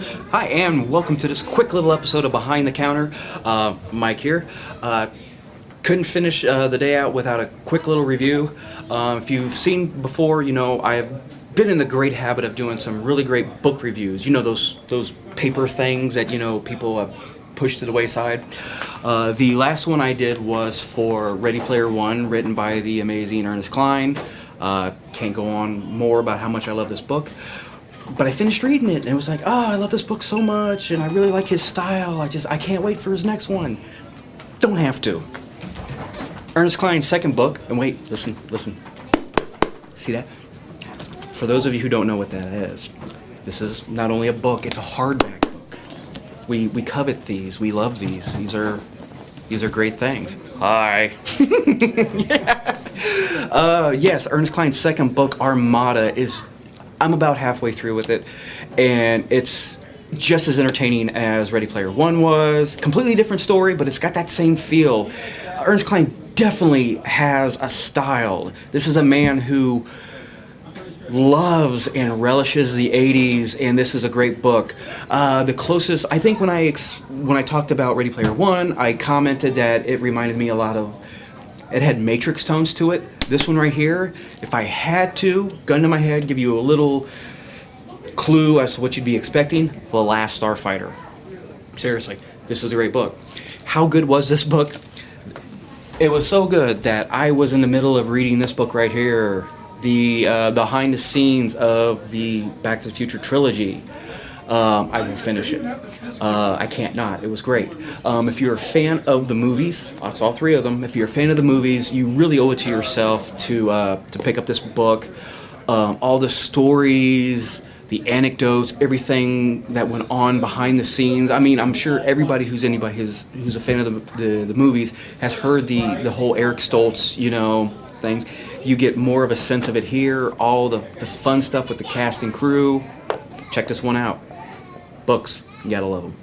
Hi, and welcome to this quick little episode of Behind the Counter. Mike here. Couldn't finish the day out without a quick little review. If you've seen before, you know I've been in the great habit of doing some really great book reviews. You know those paper things that people have pushed to the wayside. The last one I did was for Ready Player One, written by the amazing Ernest Cline. Can't go on more about how much I love this book. But I finished reading it and it was like, oh, I love this book so much and I really like his style. I can't wait for his next one. Don't have to. Ernest Cline's second book, and wait, listen. See that? For those of you who don't know what that is, this is not only a book, it's a hardback book. We covet these, we love these. These are great things. Hi. Yeah. Yes, Ernest Cline's second book, Armada, I'm about halfway through with it, and it's just as entertaining as Ready Player One was. Completely different story, but it's got that same feel. Ernest Cline definitely has a style. This is a man who loves and relishes the 80s, and this is a great book. The closest, I think when I talked about Ready Player One, I commented that it reminded me a lot of, it had Matrix tones to it. This one right here, if I had to, gun to my head, give you a little clue as to what you'd be expecting, The Last Starfighter. Seriously, this is a great book. How good was this book? It was so good that I was in the middle of reading this book right here, the behind the scenes of the Back to the Future trilogy. I will finish it. I can't not. It was great. If you're a fan of the movies, that's all three of them. If you're a fan of the movies, you really owe it to yourself to pick up this book. All the stories, the anecdotes, everything that went on behind the scenes. I mean, I'm sure everybody who's a fan of the movies has heard the whole Eric Stoltz, things. You get more of a sense of it here. All the fun stuff with the cast and crew. Check this one out. Books, you gotta love them.